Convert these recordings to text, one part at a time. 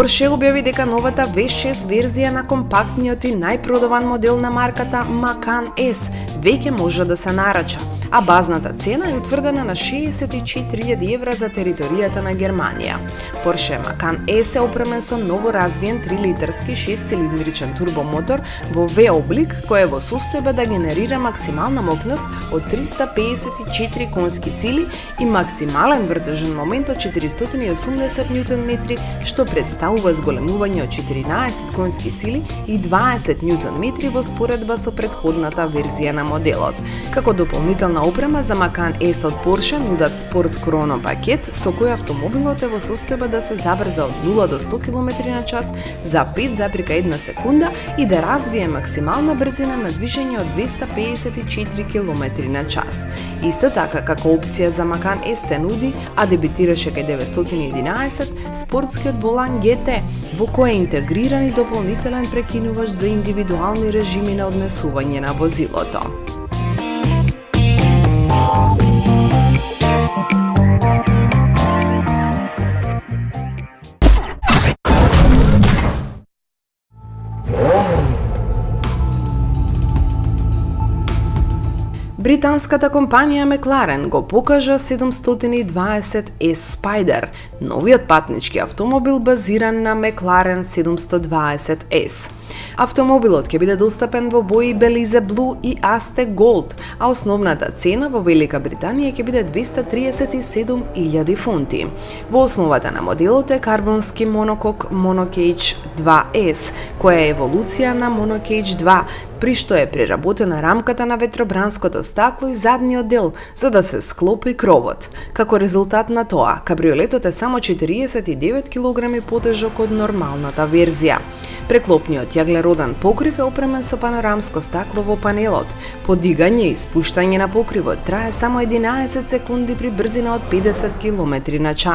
Porsche објави дека новата V6 верзија на компактниот и најпродаван модел на марката Macan S веќе може да се нарача, а базната цена е утврдена на 64.000 евра за територијата на Германија. Porsche Macan S е опремен со ново развиен 3-литарски 6-цилиндричен турбомотор во V облик, кој е во состојба да генерира максимална мокност од 354 конски сили и максимален вртежен момент од 480 Нм, што представува зголемување од 14 конски сили и 20 Нм во споредба со претходната верзија на моделот. Како дополнителна опрема за Macan S од Porsche нудат Sport Chrono пакет со кој автомобилот е во состојба да се забрза од 0 до 100 км/ч за 5,1 секунда и да развие максимална брзина на движење од 254 км/ч. Исто така, како опција за Macan S се нуди, а дебитираше кај 911, спортскиот волан GT, во кој е интегриран и дополнителен прекинувач за индивидуални режими на однесување на возилото. Британската компанија McLaren го покажа 720S Spider, новиот патнички автомобил базиран на McLaren 720S. Автомобилот ќе биде достапен во бои Belize Blue и Aztec Gold, а основната цена во Велика Британија ќе биде 237.000 фунти. Во основата на моделот е карбонски монокок Monocage 2S, која е еволуција на Monocage 2, при што е преработена рамката на ветробранското стакло и задниот дел, за да се склопи кровот. Како резултат на тоа, кабриолетот е само 49 кг потежок од нормалната верзија. Преклопниот јаглероден покрив е опремен со панорамско стакло во панелот. Подигање и спуштање на покривот трае само 11 секунди при брзина од 50 км/ч.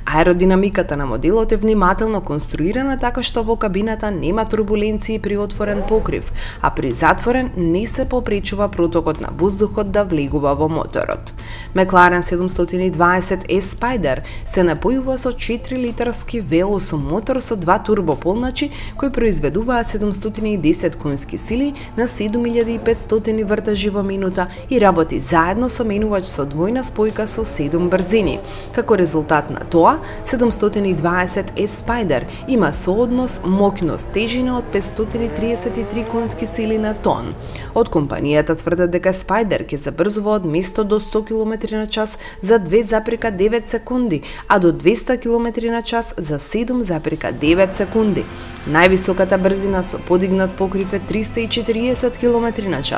Аеродинамиката на моделот е внимателно конструирана така што во кабината нема турбуленции при отворен покрив, а при затворен не се попречува протокот на воздухот да влегува во моторот. McLaren 720S Spider се напојува со 4-литарски V8 мотор со 2 турбополначи кои произведуваат 710 конски сили на 7500 вртежи во минута и работи заедно со менувач со двојна спојка со 7 брзини. Како резултат на тоа, 720S Spider има сооднос мокност тежина од 533 конски сили на тон. Од компанијата тврдат дека Spider ќе забрзува од место до 100 км/ч за 2,9 секунди, а до 200 км/ч за 7,9 секунди. Највисоката брзина со подигнат покрив е 340 км/ч,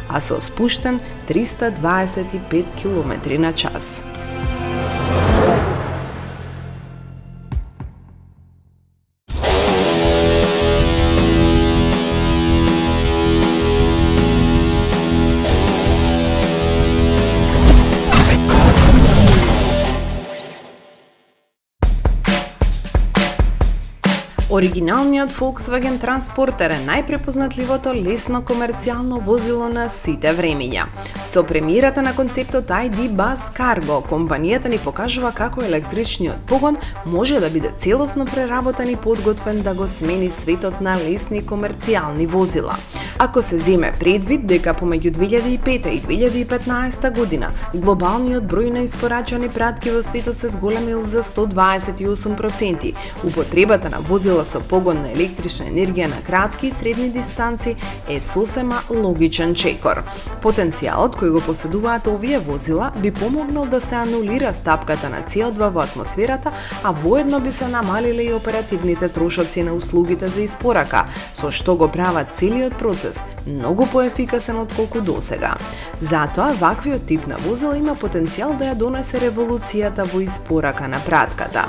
а со спуштен 325 км/ч. Оригиналниот Volkswagen Transporter е најпрепознатливото лесно комерцијално возило на сите времиња. Со премиерата на концептот ID Buzz Cargo, компанијата ни покажува како електричниот погон може да биде целосно преработен и подготвен да го смени светот на лесни комерцијални возила. Ако се земе предвид дека помеѓу 2005 и 2015 година глобалниот број на испорачани пратки во светот се зголемил за 128%, употребата на возила со погон на електрична енергија на кратки и средни дистанци е сосема логичен чекор. Потенцијалот кој го поседуваат овие возила би помогнал да се анулира стапката на CO2 во атмосферата, а воедно би се намалиле и оперативните трошоци на услугите за испорака, со што го прават целиот процес многу поефикасен отколку досега. Затоа, ваквиот тип на возила има потенцијал да ја донесе револуцијата во испорака на пратката.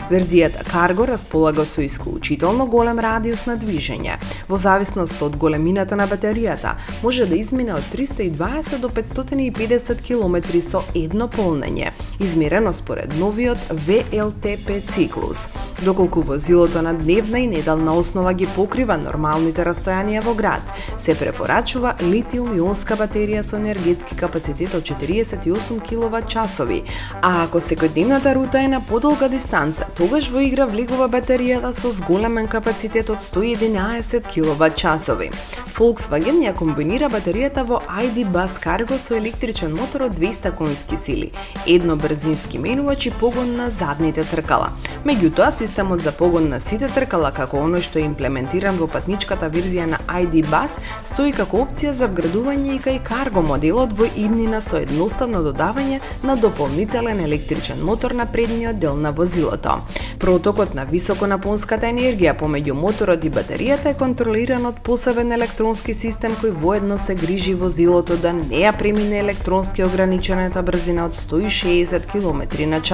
Верзијата Cargo располага со исклучително голем радиус на движење. Во зависност од големината на батеријата, може да измине од 320 до 550 км со едно полнење, измерено според новиот VLTP циклус. Доколку возилото на дневна и неделна основа ги покрива нормалните растојанија во град, Се препорачува литиум-ионска батерија со енергетски капацитет од 48 киловат-часови, а ако секојдневната рута е на подолга дистанца, тогаш во игра влегува батеријата со зголемен капацитет од 111 киловат-часови. Volkswagen ја комбинира батеријата во ID Buzz Cargo со електричен мотор од 200 конски сили, едно брзински менувач и погон на задните тркала. Меѓутоа, системот за погон на сите тркала, како оној што е имплементиран во патничката верзија на ID Buzz, стои како опција за вградување и кај Cargo моделот во иднина со едноставно додавање на дополнителен електричен мотор на предниот дел на возилото. Протокот на високонапонската енергија помеѓу моторот и батеријата е контролиран од посебен електронски систем кој воедно се грижи возилото да не ја премине електронски ограничената брзина од 160 км/ч.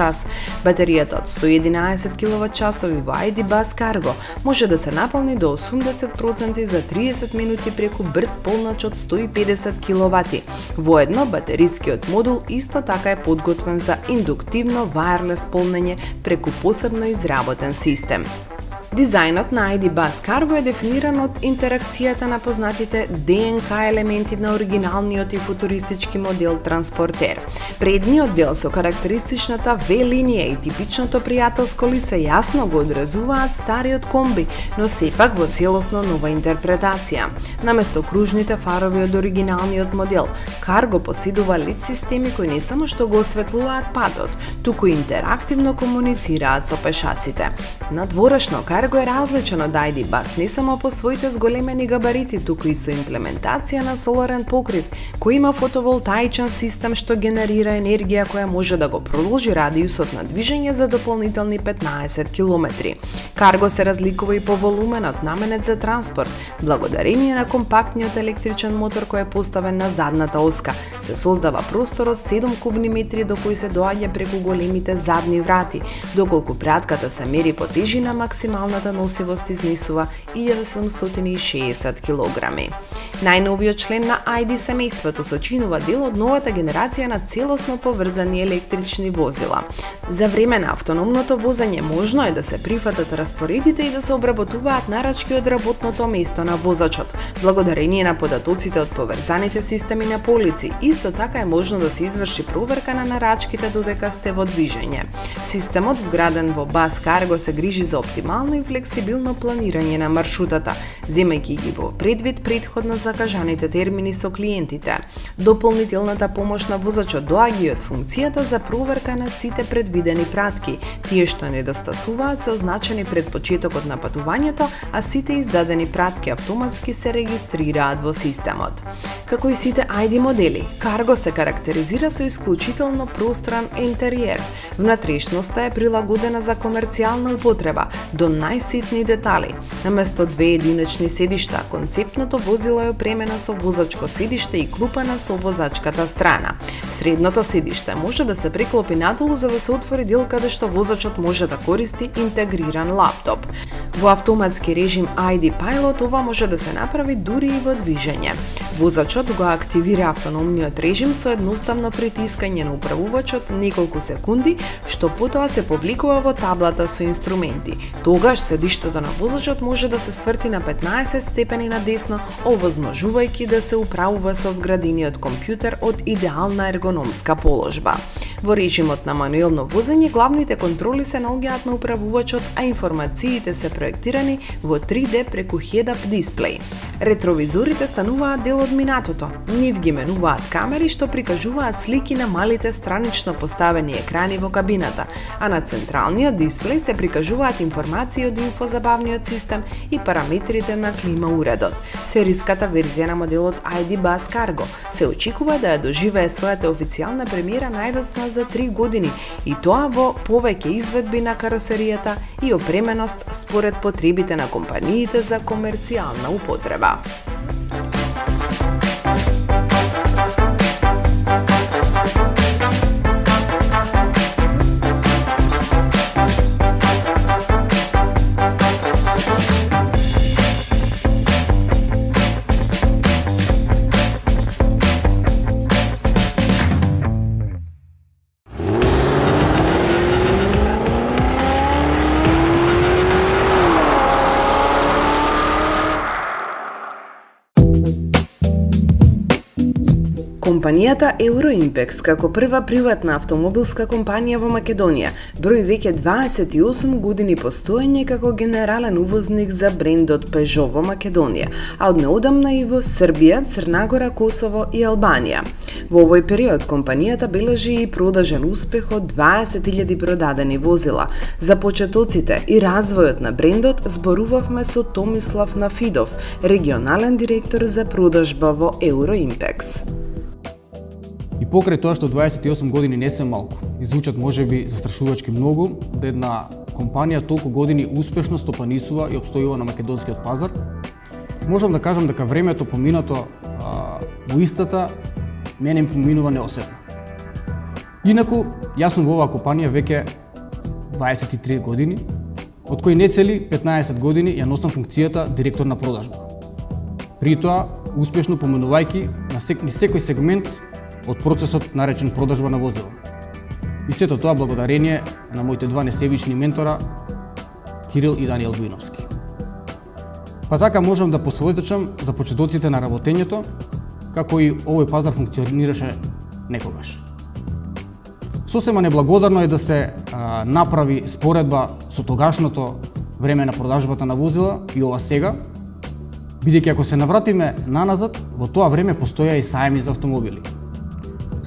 Батеријата од 111 киловат-часови во ID Buzz Cargo може да се наполни до 80% за 30 минути преку брз полнач од 150 киловати. Воедно, батерискиот модул исто така е подготвен за индуктивно вајрлес полнење преку посебно изработен систем. Дизајнот на ID Buzz Cargo е дефиниран од интеракцијата на познатите ДНК елементи на оригиналниот и футуристички модел транспортер. Предниот дел со карактеристичната V-линија и типичното пријателско лице јасно го одразуваат стариот комби, но сепак во целосно нова интерпретација. Наместо кружните фарови од оригиналниот модел, Cargo поседува LED системи кои не само што го осветлуваат патот, туку интерактивно комуницираат со пешаците. Надворешно, Cargo е различен од ID Buzz не само по своите зголемени габарити, туку и со имплементација на соларен покрив, кој има фотоволтаичен систем што генерира енергија која може да го продолжи радиусот на движење за дополнителни 15 километри. Cargo се разликува и по волуменот наменет за транспорт, благодарение на компактниот електричен мотор кој е поставен на задната оска. Се создава простор од 7 кубни метри до кој се доаѓа преку големите задни врати, доколку пратката се мери по тежина, максималната носивост изнесува 1760 килограми. Најновиот член на ID семејството сочинува дел од новата генерација на целосно поврзани електрични возила. За време на автономното возење можно е да се прифатат распоредите и да се обработуваат нарачки од работното место на возачот. Благодарение на податоците од поврзаните системи на полици, исто така е можно да се изврши проверка на нарачките додека сте во движење. Системот вграден во Buzz Cargo се грижи за оптимално и флексибилно планирање на маршрутата, земајќи ги во предвид претходно закажаните термини со клиентите. Дополнителната помош на возачот доаѓа и од функцијата за проверка на сите предвидени пратки. Тие што недостасуваат се означени пред почетокот на патувањето, а сите издадени пратки автоматски се регистрираат во системот. Како и сите ID модели, Cargo се карактеризира со исклучително простран интериер. Внатрешноста е прилагодена за комерцијална употреба до најситни детали. Наместо две единични седишта, концептното возило е опремено со возачко седиште и клупа на совозачката страна. Средното седиште може да се преклопи надолу за да се отвори дел каде што возачот може да користи интегриран лаптоп. Во автоматски режим ID Pilot ова може да се направи дури и во движење. Возачот го активира автономниот режим со едноставно притискање на управувачот неколку секунди, што потоа се повликува во таблата со инструменти. Тогаш седиштето на возачот може да се сврти на 15 степени на десно, овозможувајќи да се управува со вградениот компјутер од идеална ергономска положба. Во режимот на мануелно возење, главните контроли се наоѓаат на управувачот, а информациите се проектирани во 3D преку head-up дисплеј. Ретровизорите стануваат дел од минатото. Нив ги менуваат камери што прикажуваат слики на малите странично поставени екрани во кабината, а на централниот дисплеј се прикажуваат информации од инфозабавниот систем и параметрите на клима уредот. Сериската верзија на моделот ID Buzz Cargo се очекува да ја доживее својата официјална премиера најдоцна за 3 години, и тоа во повеќе изведби на каросеријата и опременост според потребите на компаниите за комерцијална употреба. Компанијата Euroimpex, како прва приватна автомобилска компанија во Македонија, брои веќе 28 години постоење како генерален увозник за брендот Peugeot во Македонија, а од неодамна и во Србија, Црна Гора, Косово и Албанија. Во овој период компанијата бележи и продажен успех од 20.000 продадени возила. За почетоците и развојот на брендот зборувавме со Томислав Нафидов, регионален директор за продажба во Euroimpex. И покрај тоа што 28 години не се малку, и звучат можеби застрашувачки многу, да една компанија толку години успешно стопанисува и обстојува на македонскиот пазар, можам да кажам дека времето поминато во истата мене им поминува неосетно. Инаку, јас сум во оваа компанија веќе 23 години, од кои не цели 15 години ја носам функцијата директор на продажба. При тоа, успешно поминувајќи на секој сегмент од процесот наречен продажба на возила. И сето тоа благодарение на моите два несебични ментора, Кирил и Даниел Буиновски. Па така можам да посведочам за почетоците на работењето, како и овој пазар функционираше некогаш. Сосема неблагодарно е да се направи споредба со тогашното време на продажбата на возила и ова сега, бидејќи ако се навратиме наназад, во тоа време постоја и саеми за автомобили.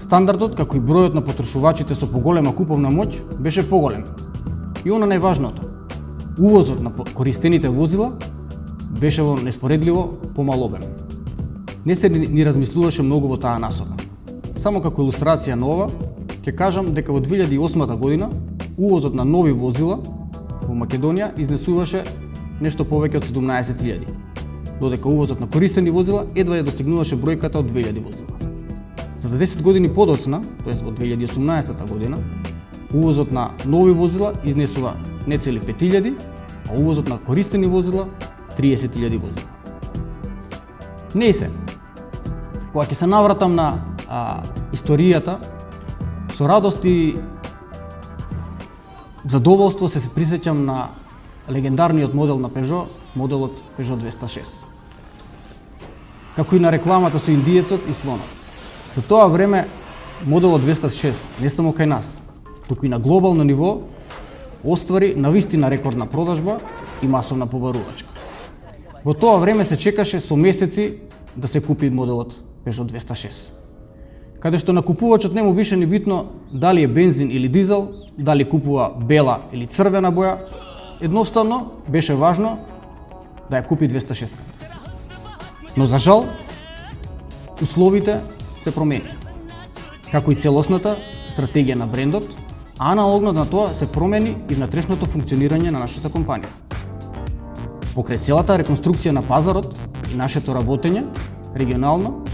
Стандардот, како и бројот на потрошувачите со поголема куповна моќ, беше поголем. И она најважното, увозот на користените возила беше во неспоредливо помал обем. Не се ни размислуваше многу во таа насока. Само како илустрација на ова, ќе кажам дека во 2008 година увозот на нови возила во Македонија изнесуваше нешто повеќе од 17.000, додека увозот на користени возила едва ја достигнуваше бројката од 2000 возила. За 10 години подоцна, тоест од 2018 година, увозот на нови возила изнесува не цели 5000, а увозот на користени возила 30.000 возила. Не се. Кога ќе се навратам на историјата, со радост и задоволство се присеќам на легендарниот модел на Peugeot, моделот Peugeot 206. Како и на рекламата со индиецот и слонот. За тоа време моделот 206 не само кај нас, туку и на глобално ниво оствари навистина рекордна продажба и масовна побарувачка. Во тоа време се чекаше со месеци да се купи моделот Peugeot 206. Каде што на купувачот не му беше ни битно дали е бензин или дизел, дали купува бела или црвена боја, едноставно беше важно да ја купи 206. Но за жал, условите се промени, како и целосната стратегија на брендот, а аналогно на тоа се промени и внатрешното функционирање на нашата компанија. Покрај целата реконструкција на пазарот и нашето работење регионално,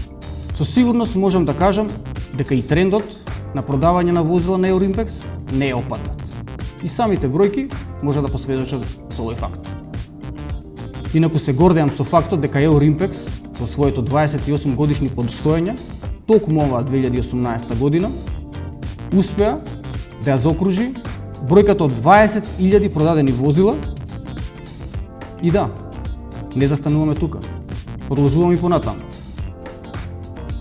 со сигурност можам да кажам дека и трендот на продавање на возила на Euroimpex не е опаднат. И самите бројки може да посведочат за овој факт. Инаку се гордеам со фактот дека Euroimpex во своето 28 годишни постоење, токму оваа 2018 година, успеа да ја заокружи бројката од 20.000 продадени возила. И да, не застануваме тука. Продолжуваме и понатаму.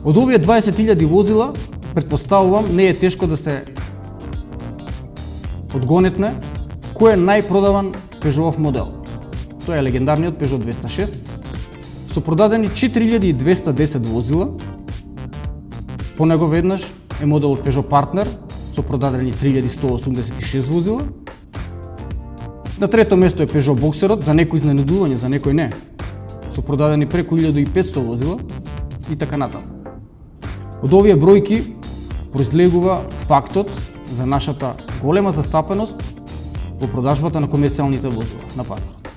Од овие 20.000 возила, претпоставувам, не е тешко да се одгонетне кој е најпродаван Peugeot модел. Тоа е легендарниот Peugeot 206, со продадени 4210 возила. По него веднаш е моделот Peugeot Partner, со продадени 3186 возила. На трето место е Peugeot Boxerот, за некој изненадување, за некој не, со продадени преку 1500 возила и така натаму. Од овие бројки произлегува фактот за нашата голема застапеност во продажбата на комерцијалните возила на пазарот.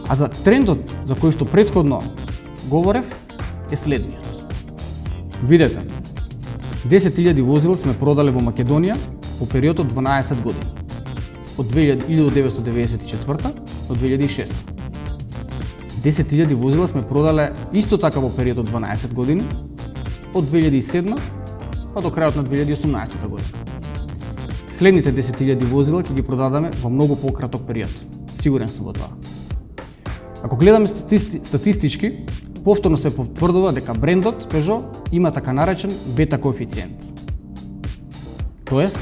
А за трендот за кој што претходно говорев е следниот. Видете, 10.000 возила сме продале во Македонија во период од 12 години, од 1994 до 2006. 10.000 возила сме продале исто така во период од 12 години, од 2007 па до крајот на 2018 година. Следните 10.000 возила ќе ги продадаме во многу пократок период. Сигурен сум во тоа. Ако гледаме статистички, повторно се потврдува дека брендот Peugeot има така наречен бета коефициент. Тоест,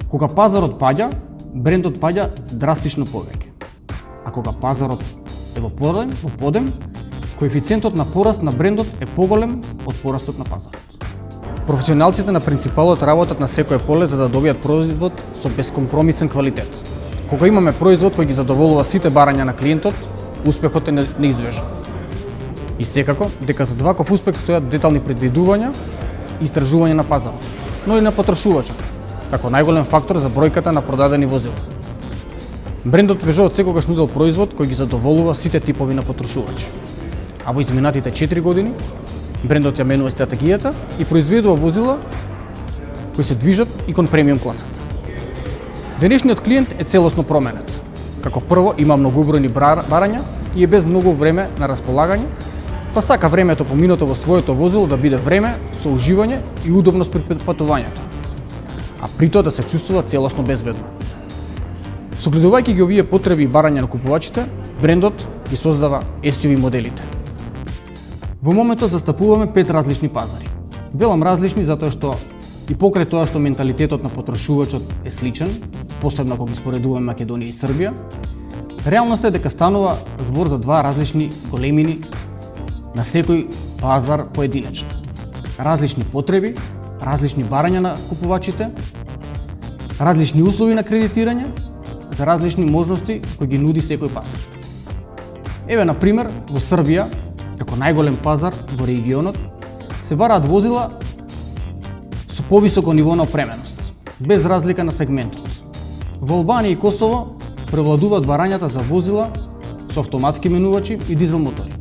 кога пазарот паѓа, брендот паѓа драстично повеќе. А кога пазарот е во подем, коефициентот на пораст на брендот е поголем од порастот на пазарот. Професионалците на принципалот работат на секое поле за да добијат производ со бескомпромисен квалитет. Кога имаме производ кој ги задоволува сите барања на клиентот, успехот е неизбежен. И секако, дека за ваков успех стојат детални предвидувања и истражување на пазарот, но и на потрошувачот, како најголем фактор за бројката на продадени возила. Брендот Peugeot секогаш нудел производ кој ги задоволува сите типови на потрошувачи. А во изминатите 4 години, брендот ја менува стратегијата и произведува возила кои се движат и кон премиум класата. Денешниот клиент е целосно променет. Како прво има многобројни барања и е без многу време на располагање, па сака времето поминато во своето возило да биде време со уживање и удобност при патувањето, а при тоа да се чувствува целосно безбедно. Согледувајќи ги овие потреби и барања на купувачите, брендот ги создава SUV моделите. Во моментот застапуваме 5 различни пазари. Велам различни затоа што и покрај тоа што менталитетот на потрошувачот е сличен, посебно кога ги споредуваме Македонија и Србија, реалноста е дека станува збор за два различни големини на секој пазар поединечно. Различни потреби, различни барања на купувачите, различни услови на кредитирање, за различни можности кои ги нуди секој пазар. Еве, на пример, во Србија, како најголем пазар во регионот, се бараат возила со повисоко ниво на опременост, без разлика на сегментот. Во Албанија и Косово превладуваат барањата за возила со автоматски менувачи и дизел мотори.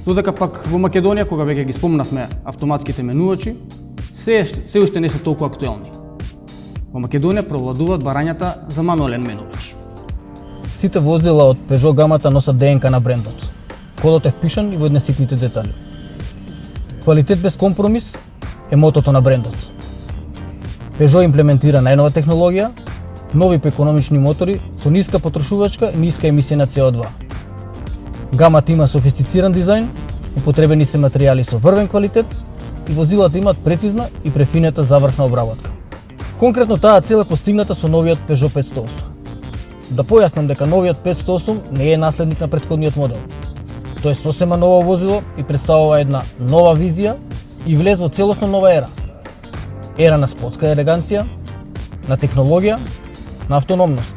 Додека пак во Македонија, кога веќе ги спомнавме автоматските менувачи, се уште не се толку актуелни. Во Македонија превладуваат барањата за мануелен менувач. Сите возила од Peugeot гамата носат ДНК на брендот. Кодот е впишан и во еднеситните детали. Квалитет без компромис е мотото на брендот. Peugeot имплементира најнова технологија, нови поекономични мотори со ниска потрошувачка и ниска емисија на CO2. Гамата има софистициран дизајн, употребени се материјали со врвен квалитет и возилата имаат прецизна и префинета завршна обработка. Конкретно таа цел е постигната со новиот Peugeot 508. Да појаснам дека новиот 508 не е наследник на претходниот модел. Тој е сосема ново возило и представува една нова визија и влез во целосно нова ера. Ера на спортска елеганција, на технологија, на автономност,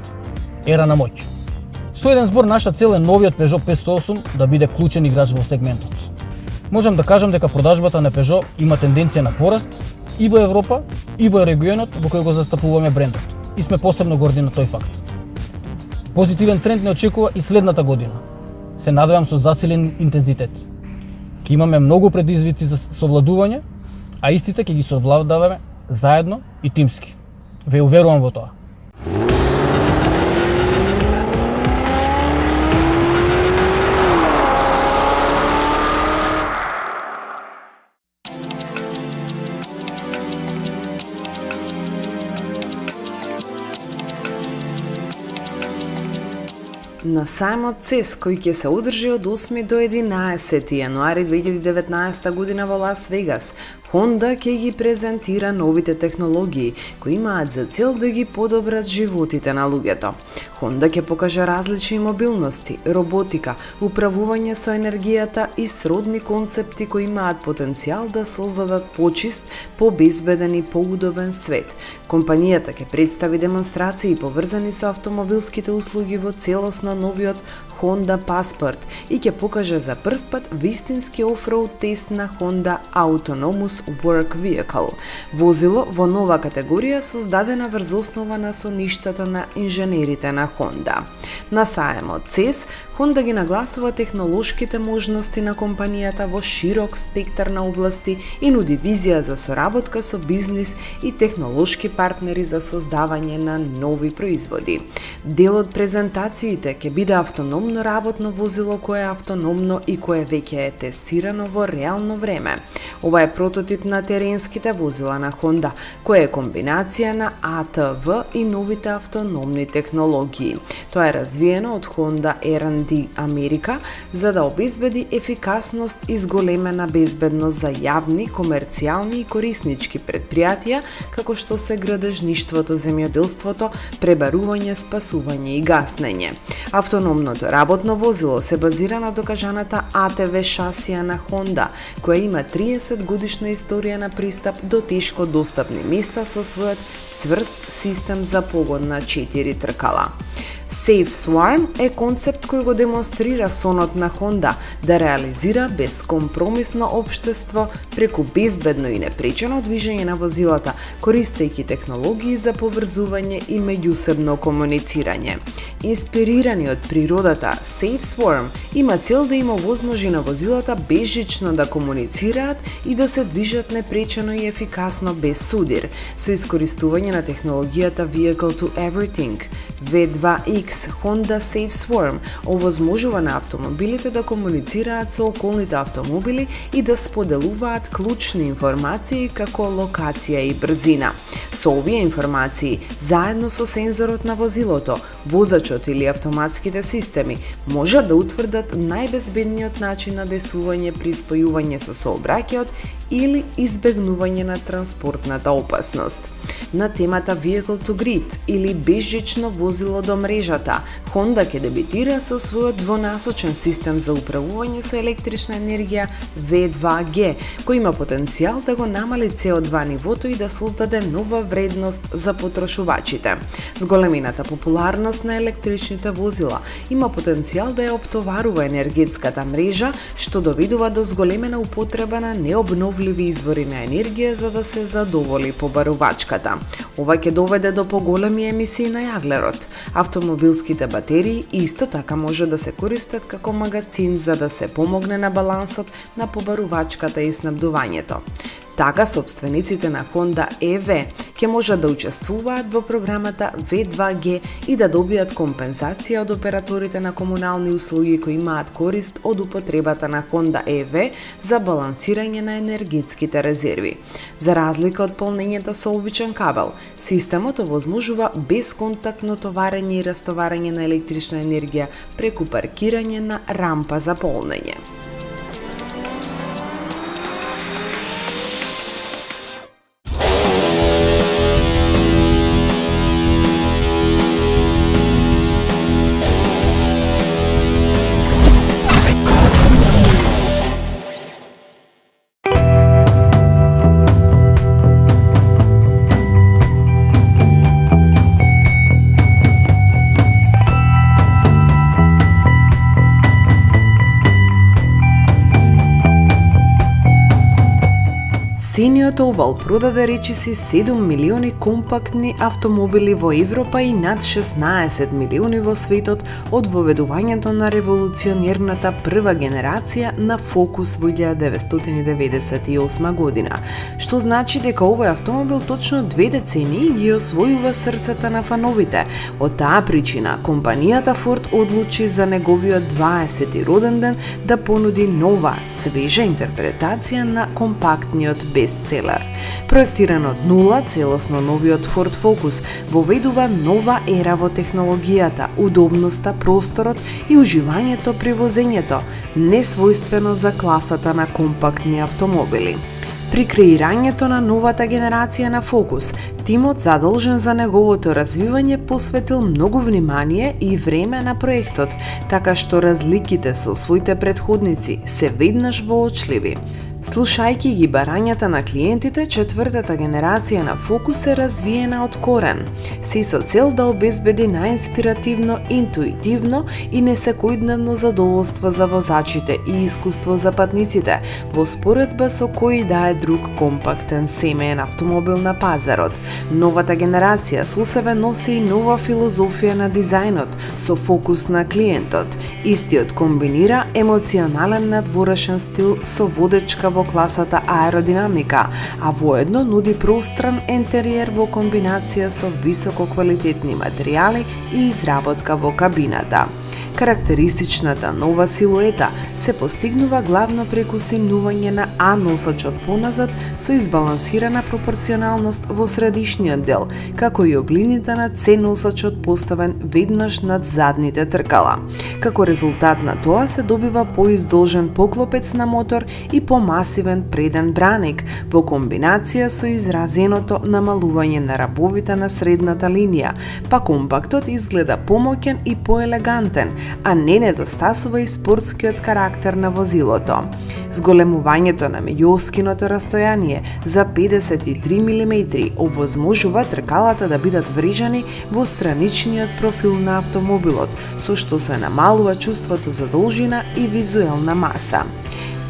ера на моќ. Со еден збор, наша цел е новиот Peugeot 508 да биде клучен играч во сегментот. Можам да кажам дека продажбата на Peugeot има тенденција на пораст и во Европа, и во регионот во кој го застапуваме брендот. И сме посебно горди на тој факт. Позитивен тренд не очекува и следната година. Се надевам со засилен интензитет. Ќе имаме многу предизвици за совладување, а истите ќе ги совладаваме заедно и тимски. Ве уверувам во тоа. На сајмот CES, кој ќе се одржи од 8 до 11 јануари 2019 година во Лас Вегас, Honda ќе ги презентира новите технологии кои имаат за цел да ги подобрат животите на луѓето. Honda ќе покаже различни мобилности, роботика, управување со енергијата и сродни концепти кои имаат потенцијал да создадат почист, побезбеден и поудобен свет. Компанијата ќе представи демонстрации поврзани со автомобилските услуги во целосно новиот Honda Passport и ќе покаже за прв пат вистински офроуд тест на Honda Autonomous Work Vehicle, возило во нова категорија создадена врз основа на соништата на инженерите на Honda. На сајмот CES, Honda ги нагласува технолошките можности на компанијата во широк спектар на области и нуди визија за соработка со бизнис и технолошки партнери за создавање на нови производи. Дел од презентациите ќе биде автономно работно возило кое е автономно и кое веќе е тестирано во реално време. Ова е прототип прототип на теренските возила на Honda, кој е комбинација на ATV и новите автономни технологии. Тоа е развиено од Honda R&D Америка за да обезбеди ефикасност и зголемена безбедност за јавни, комерцијални и кориснички предпријатија, како што се градежништвото, земјоделството, пребарување, спасување и гаснење. Автономното работно возило се базира на докажаната ATV шасија на Honda, која има 30 годишна историја на пристап до тешко достапни места со својот цврст систем за погон на 4 тркала. Safe Swarm е концепт кој го демонстрира сонот на Honda да реализира безкомпромисно општество преку безбедно и непречено движење на возилата, користејќи технологии за поврзување и меѓусебно комуницирање. Инспирирани од природата, Safe Swarm има цел да им овозможи на возилата безжично да комуницираат и да се движат непречено и ефикасно без судир, со искористување на технологијата Vehicle to Everything. V2X Honda Safe Swarm овозможува на автомобилите да комуницираат со околните автомобили и да споделуваат клучни информации како локација и брзина. Со овие информации, заедно со сензорот на возилото, возачот или автоматските системи можат да утврдат најбезбедниот начин на действување при спојување со сообраќајот или избегнување на транспортната опасност. На темата Vehicle to Grid или безжично возило до мрежата, Honda ќе дебитира со својот двонасочен систем за управување со електрична енергија V2G, кој има потенцијал да го намали CO2 нивото и да создаде нова вредност за потрошувачите. Зголемената популарност на електричните возила има потенцијал да ја оптоварува енергетската мрежа, што доведува до зголемена употреба на необновливи извори на енергија за да се задоволи побарувачката. Ова ќе доведе до поголеми емисии на јаглерод. Автомобилските батерии исто така може да се користат како магацин за да се помогне на балансот на побарувачката и снабдувањето. Така, собствениците на Honda EV ќе можат да учествуваат во програмата V2G и да добијат компензација од операторите на комунални услуги кои имаат корист од употребата на Honda EV за балансирање на енергетските резерви. За разлика од полнењето со обичен кабел, системот овозможува безконтактно товарење и растоварење на електрична енергија преку паркирање на рампа за полнење. Синиот овал продаде речиси 7 милиони компактни автомобили во Европа и над 16 милиони во светот од воведувањето на револуционерната прва генерација на Focus во 1998 година, што значи дека овој автомобил точно 2 децении ги освојува срцата на фановите. Од таа причина, компанијата Ford одлучи за неговиот 20-ти роден ден да понуди нова, свежа интерпретација на компактниот бестселер. Проектиран од нула, целосно новиот Ford Focus воведува нова ера во технологијата, удобноста, просторот и уживањето при возењето, несвојствено за класата на компактни автомобили. При креирањето на новата генерација на Focus, тимот задолжен за неговото развивање посветил многу внимание и време на проектот, така што разликите со своите претходници се веднаш воочливи. Слушајќи ги барањата на клиентите, четвртата генерација на Focus е развиена од корен, се со цел да обезбеди најинспиративно, интуитивно и несекојдневно задоволство за возачите и искуство за патниците, во споредба со кој да е друг компактен семеен автомобил на пазарот. Новата генерација со себе носи и нова филозофија на дизајнот, со фокус на клиентот. Истиот комбинира емоционален надворешен стил со водечка во класата аеродинамика, а воедно нуди простран интериер во комбинација со високо квалитетни материјали и изработка во кабината. Карактеристичната нова силуета се постигнува главно преку симнување на А носачот поназад со избалансирана пропорционалност во средишниот дел, како и облините на С носачот поставен веднаш над задните тркала. Како резултат на тоа се добива поиздолжен поклопец на мотор и помасивен преден браник во комбинација со изразеното намалување на рабовите на средната линија, па компактот изгледа помоќен и поелегантен, а не недостасува и спортскиот карактер на возилото. Зголемувањето на меѓуоскиното растојание за 53 мм овозможува тркалата да бидат врежани во страничниот профил на автомобилот, со што се намалува чувството за должина и визуелна маса.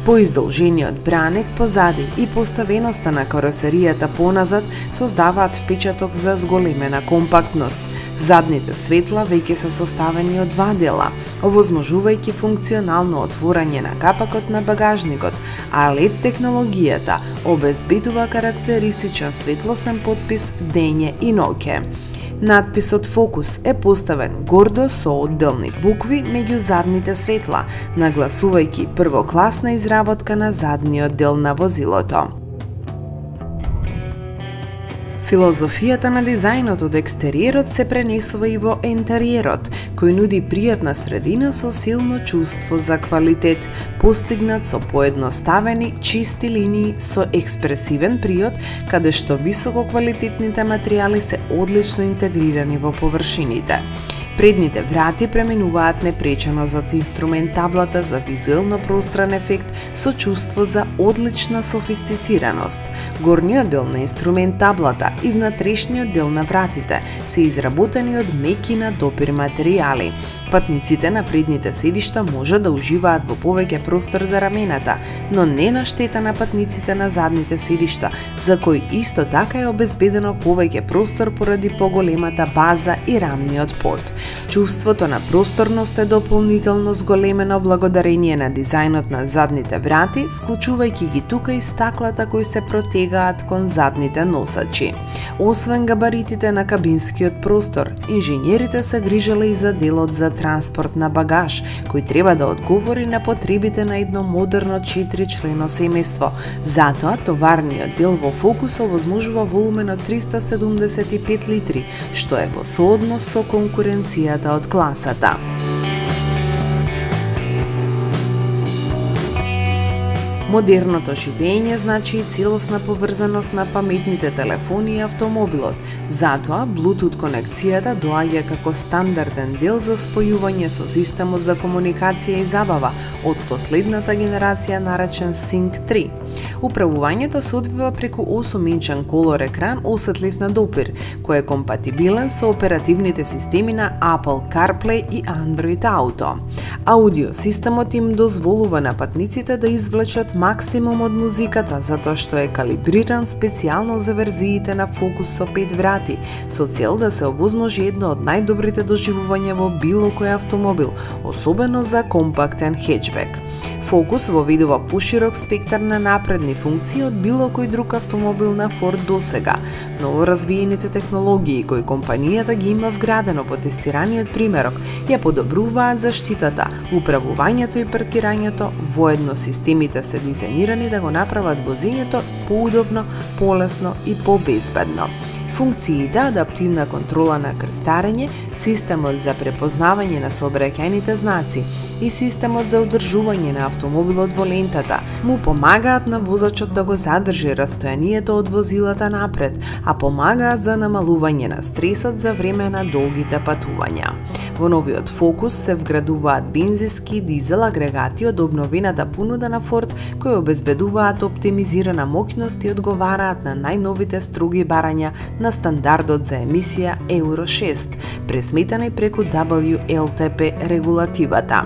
Поиздолжениот браник позади и поставеноста на каросеријата поназад создаваат впечаток за зголемена компактност. Задните светла веќе се составени од два дела, овозможувајќи функционално отворање на капакот на багажникот, а LED технологијата обезбедува карактеристичен светлосен подпис дење и ноќе. Надписот Фокус е поставен гордо со одделни букви меѓу задните светла, нагласувајќи првокласна изработка на задниот дел на возилото. Филозофијата на дизајнот од екстериерот се пренесува и во интериерот, кој нуди пријатна средина со силно чувство за квалитет, постигнат со поедноставени, чисти линии со експресивен приод, каде што висококвалитетните материјали се одлично интегрирани во површините. Предните врати преминуваат непречено зад инструмент таблата за визуелно простран ефект со чувство за одлична софистицираност. Горниот дел на инструмент таблата и внатрешниот дел на вратите се изработени од меки на допир материјали. Патниците на предните седишта може да уживаат во повеќе простор за рамената, но не на штета на патниците на задните седишта, за кои исто така е обезбедено повеќе простор поради поголемата база и рамниот под. Чувството на просторност е дополнително зголемено благодарение на дизајнот на задните врати, вклучувајќи ги тука и стаклата кои се протегаат кон задните носачи. Освен габаритите на кабинскиот простор, инженерите се грижале и за делот за транспорт на багаж, кој треба да одговори на потребите на едно модерно 4-члено семејство. Затоа товарниот дел во Фокус овозможува волумен од 375 литри, што е во сооднос со конкуренцијата од класата. Модерното живење значи и целосна поврзаност на паметните телефони и автомобилот. Затоа, Bluetooth конекцијата доаѓа како стандарден дел за спојување со системот за комуникација и забава од последната генерација наречен Sync 3. Управувањето се одвива преку 8-инчен колор екран осетлив на допир, кој е компатибилен со оперативните системи на Apple CarPlay и Android Auto. Аудио системот им дозволува на патниците да извлечат максимум од музиката, затоа што е калибриран специјално за верзиите на Фокус со 5 врати, со цел да се овозможи едно од најдобрите доживувања во било кој автомобил, особено за компактен хетчбек. Фокус воведува поширок спектар на напредни функции од било кој друг автомобил на Ford досега. Ново развиените технологии кои компанијата ги има вградено по тестираниот примерок ја подобруваат заштитата, управувањето и паркирањето, воедно системите се дизајнирани да го направат возењето поудобно, полесно и побезбедно. Функциите адаптивна контрола на крстарење, системот за препознавање на сообраќајните знаци и системот за одржување на автомобилот во лентата му помагаат на возачот да го задржи растојанието од возилата напред, а помагаат за намалување на стресот за време на долгите патувања. Во новиот Фокус се вградуваат бензински и дизел агрегати од обновената понуда на Ford, кои обезбедуваат оптимизирана моќност и одговараат на најновите строги барања на стандардот за емисија Евро 6, пресметани преку WLTP регулативата.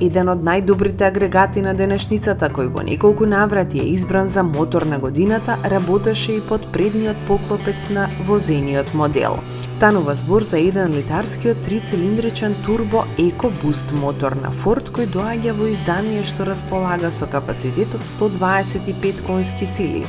Еден од најдобрите агрегати на денешницата, кој во неколку наврати е избран за мотор на годината, работеше и под предниот поклопец на возениот модел. Станува збор за 1 литарскиот 3-цилиндричен турбо EcoBoost мотор на Ford, кој доаѓа во издание што располага со капацитет од 125 конски сили.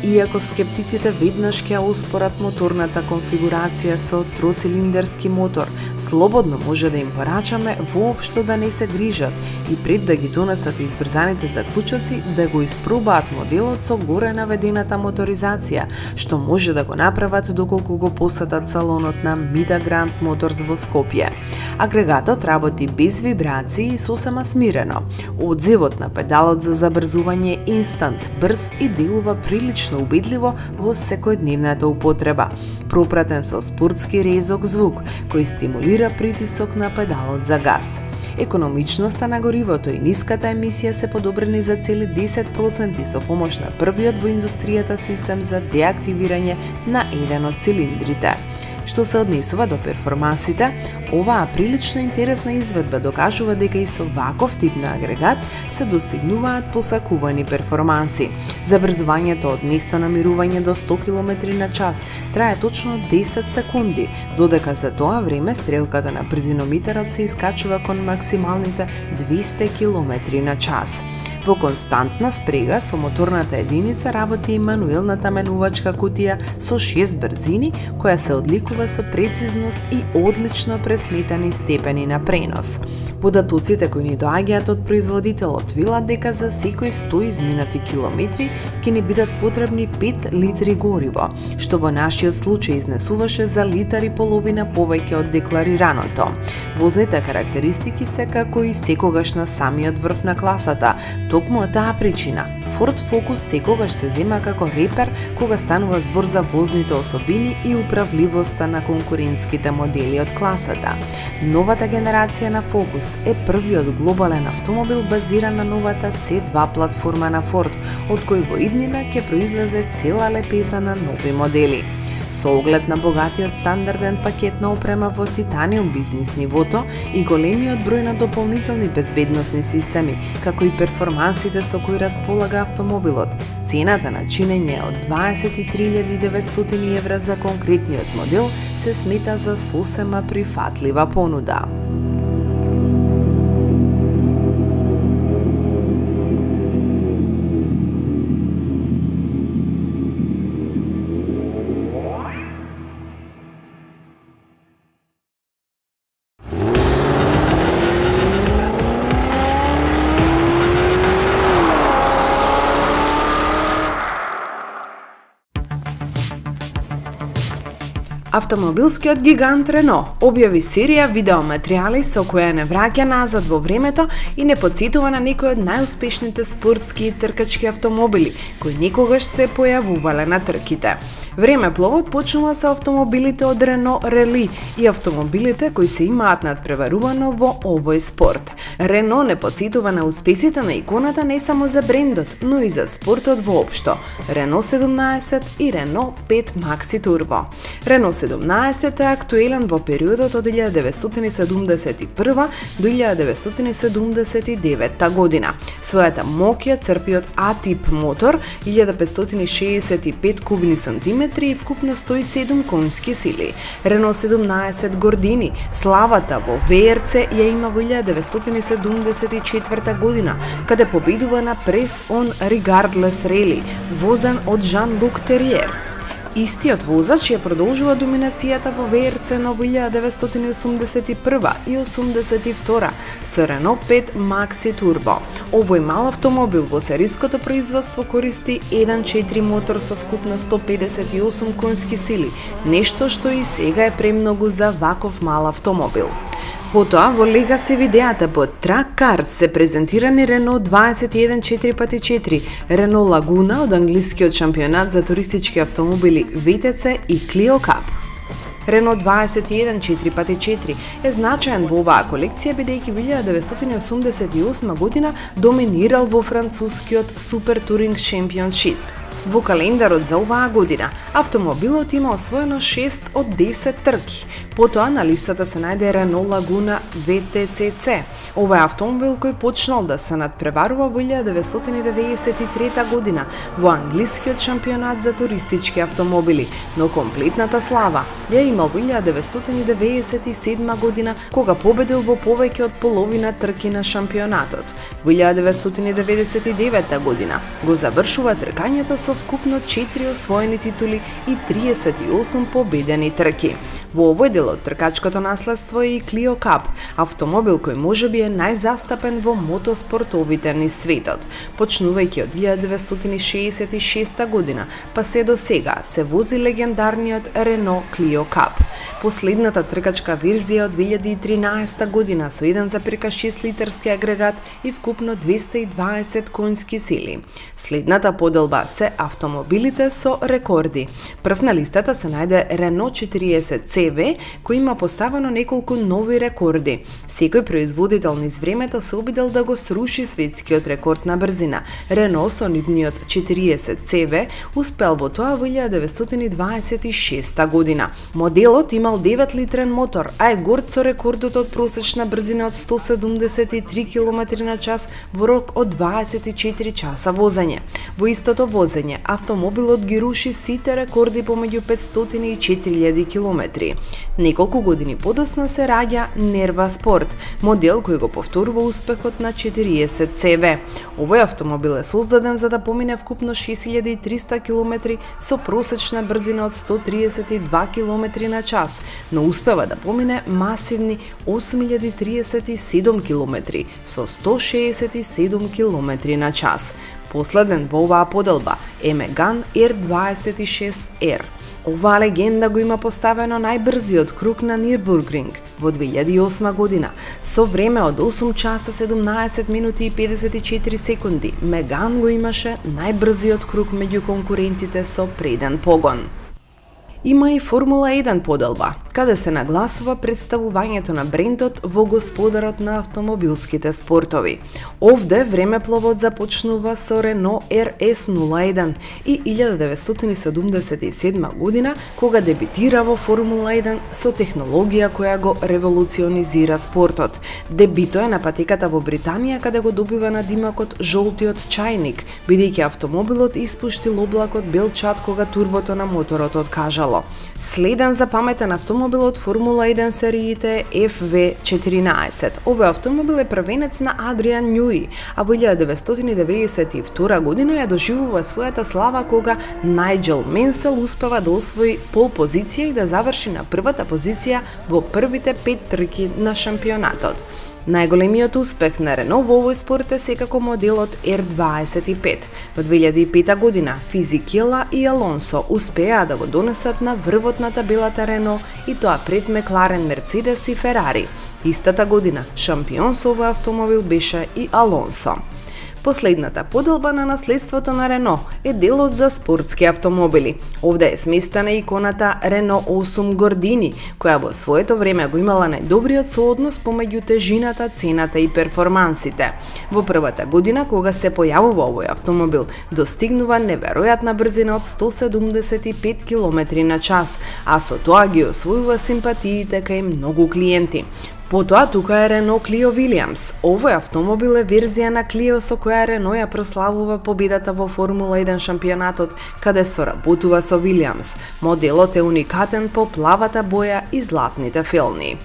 иако скептиците веднаш ќе успорат моторната конфигурација со троцилиндерски мотор, слободно може да им порачаме воопшто да не се грижат и пред да ги донесат избрзаните заклучоци да го испробаат моделот со горе наведената моторизација, што може да го направат доколку го посетат салонот на Mida Гранд Моторс во Скопје. Агрегатот работи без вибрации и сосема смирено. Одзивот на педалот за забрзување е инстант, брз и делува прилично убедливо во секојдневната употреба, пропратен со спортски резок звук, кој стимулира притисок на педалот за газ. Економичноста на горивото и ниската емисија се подобрени за цели 10% со помош на првиот во индустријата систем за деактивирање на еден од цилиндрите. Што се однесува до перформансите, оваа прилично интересна изведба докажува дека и со ваков тип на агрегат се достигнуваат посакувани перформанси. Забрзувањето од место на мирување до 100 км на час трае точно 10 секунди, додека за тоа време стрелката на брзиномитерот се искачува кон максималните 200 км на час. Во константна спрега со моторната единица работи и мануелната менувачка кутија со 6 брзини, која се одликува со прецизност и одлично пресметани степени на пренос. Податоците кои ни доаѓаат од производителот велат дека за секој 100 изминати километри ќе ни бидат потребни 5 литри гориво, што во нашиот случај изнесуваше за литар и половина повеќе од декларираното. Возните карактеристики се како и секогаш на самиот врв на класата. Токму од таа причина, Ford Focus секогаш се зема како репер кога станува збор за возните особини и управливоста на конкурентските модели од класата. Новата генерација на Focus е првиот глобален автомобил базиран на новата C2 платформа на Ford, од кој во иднина ќе произлезе цела лепеза на нови модели. Со оглед на богатиот стандарден пакет на опрема во титаниум бизнис нивото и големиот број на дополнителни безбедносни системи, како и перформансите со кои располага автомобилот, цената на чинење од 23.900 евра за конкретниот модел се смета за сосема прифатлива понуда. Автомобилскиот гигант Рено објави серија видеоматеријали со која не враќа назад во времето и не потсетува на некои од најуспешните спортски и тркачки автомобили кои некогаш се појавувале на трките. Времепловот почнува со автомобилите од Рено Рели и автомобилите кои се имаат надпреварувано во овој спорт. Рено не потсетува на успесите на иконата не само за брендот, но и за спортот воопшто. Рено 17 и Рено 5 Maxi Turbo. Рено 17 е актуелен во периодот од 1971 до 1979 година. Својата моќ ја црпи од А-тип мотор, 1565 кубни сантиметри и вкупно 107 конски сили. Рено 17 Гордини, славата во ВРЦ ја има во 1974 година, каде победува на Press on Regardless Rally, возен од Жан-Лук Териер. Истиот возач ја продолжува доминацијата во ВРЦ на 1981 и 82 со Рено 5 Maxi Turbo. Овој мал автомобил во сериското производство користи 1.4 мотор со вкупно 158 конски сили, нешто што и сега е премногу за ваков мал автомобил. Потоа во Legacy видеата по Track Cars се презентирани Рено 21 4x4, Рено Лагуна од англискиот шампионат за туристички автомобили VTC и Clio Cup. Рено 21 4x4 е значаен во оваа колекција бидејќи 1988 година доминирал во францускиот Super Touring Championship. Во календарот за оваа година, автомобилот има освоено 6 од 10 трки. Потоа на листата се најде Рено Лагуна VTCC. Ова е автомобил кој почнал да се надпреварува во 1993 година во англискиот шампионат за туристички автомобили, но комплетната слава ја имал во 1997 година кога победил во повеќе од половина трки на шампионатот. Во 1999 година го завршува тркањето со со вкупно 4 освоени титули и 38 победени трки. Во овој дел од тркачкото наследство е и Clio Cup, автомобил кој можеби е најзастапен во мотоспортовите низ светот. Почнувајќи од 1966 година, па се до сега се вози легендарниот Renault Clio Cup. Последната тркачка верзија од 2013 година со 1,6 литерски агрегат и вкупно 220 конски сили. Следната поделба се автомобилите со рекорди. Прв на листата се најде Renault 40 CV, кој има поставено неколку нови рекорди. Секој производител низ времето се обидел да го сруши светскиот рекорд на брзина. Renault со нивниот 40 CV успел во тоа во 1926 година. Моделот имал 9 литрен мотор, а е горд со рекордот од просечна брзина од 173 км на час во рок од 24 часа возење. Во истото возење, автомобилот ги руши сите рекорди помеѓу 500 и 4000 км. Неколку години подоцна се раѓа Nerva Sport, модел кој го повторува успехот на 40 CV. Овој автомобил е создаден за да помине вкупно 6300 км со просечна брзина од 132 км на час, но успева да помине масивни 8037 км со 167 км на час. Последен во оваа поделба е Megane R26R. Оваа легенда го има поставено најбрзиот круг на Нирбургринг во 2008 година. Со време од 8 часа 17 минути и 54 секунди, Megane го имаше најбрзиот круг меѓу конкурентите со преден погон. Има и Формула 1 поделба, каде се нагласува представувањето на брендот во господарот на автомобилските спортови. Овде времепловот започнува со Renault RS01 и 1977 година, кога дебитира во Формула 1 со технологија која го револуционизира спортот. Дебито е на патеката во Британија, каде го добива надимакот жолтиот чајник, бидејќи автомобилот испуштил облакот бел чад кога турбото на моторот откажало. Следен за паметен автомобил од Формула 1 сериите FV14. Овој автомобил е првенец на Адриан Њуи, а во 1992 година ја доживува својата слава кога Најджел Менсел успева да освои пол позиција и да заврши на првата позиција во првите 5 трки на шампионатот. Најголемиот успех на Рено во овој спорт е секако моделот R25. Во 2005 година Физикела и Алонсо успеа да го донесат на врвот на табелата Рено и тоа пред Мекларен, Мерцедес и Ферари. Истата година шампион со овој автомобил беше и Алонсо. Последната поделба на наследството на Рено е делот за спортски автомобили. Овде е сместена иконата Рено 8 Гордини, која во своето време го имала најдобриот сооднос помеѓу тежината, цената и перформансите. Во првата година кога се појавува овој автомобил, достигнува неверојатна брзина од 175 км на час, а со тоа ги освојува симпатиите кај многу клиенти. Потоа тука е Renault Clio Williams. Овој автомобил е верзија на Clio со која Renault ја прославува победата во Формула 1 шампионатот, каде соработува со Williams. Моделот е уникатен по плавата боја и златните филни.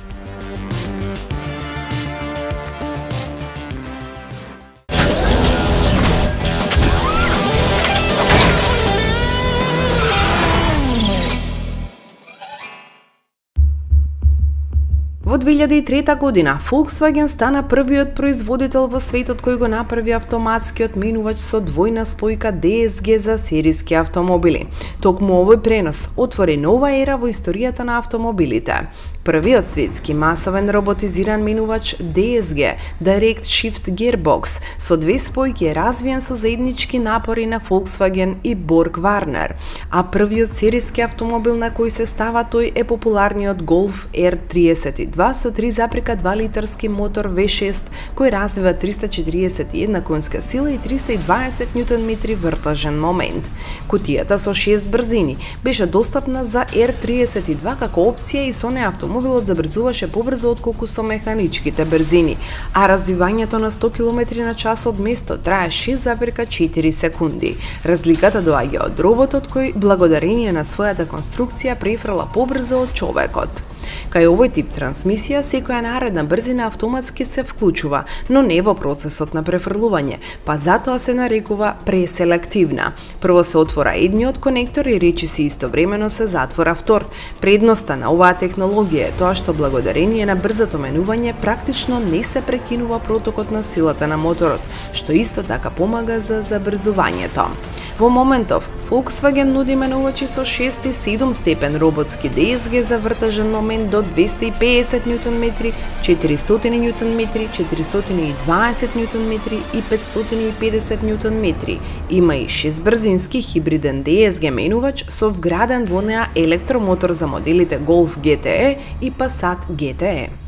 Во 2003 година Volkswagen стана првиот производител во светот кој го направи автоматскиот менувач со двојна спојка DSG за сериски автомобили. Токму овој пренос отвори нова ера во историјата на автомобилите. Првиот светски масовен роботизиран менувач DSG, Direct Shift Gearbox, со две спојки е развиен со заеднички напори на Volkswagen и Borg Warner, а првиот сериски автомобил на кој се става тој е популарниот Golf R32 со 3,2 литарски мотор V6 кој развива 341 конска сила и 320 Нм вртажен момент. Кутијата со 6 брзини беше достапна за R32 како опција и со неа автомобилот забрзуваше побрзо отколку со механичките брзини, а развивањето на 100 км на час од место трае 6,4 секунди. Разликата доаѓа од роботот кој, благодарение на својата конструкција, префрла побрзо од човекот. Кај овој тип трансмисија, секоја наредна брзина автоматски се вклучува, но не во процесот на префрлување, па затоа се нарекува преселективна. Прво се отвора едниот конектор и речиси истовремено се затвора втор. Предноста на оваа технологија е тоа што благодарение на брзото менување практично не се прекинува протокот на силата на моторот, што исто така помага за забрзувањето. Во моментов, Volkswagen нуди менувачи со 6 и 7 степен роботски DSG за вртежен момент до 250 Нм, 400 Нм, 420 Нм и 550 Нм. Има и 6 брзински хибриден DSG менувач со вграден во неа електромотор за моделите Golf GTE и Passat GTE.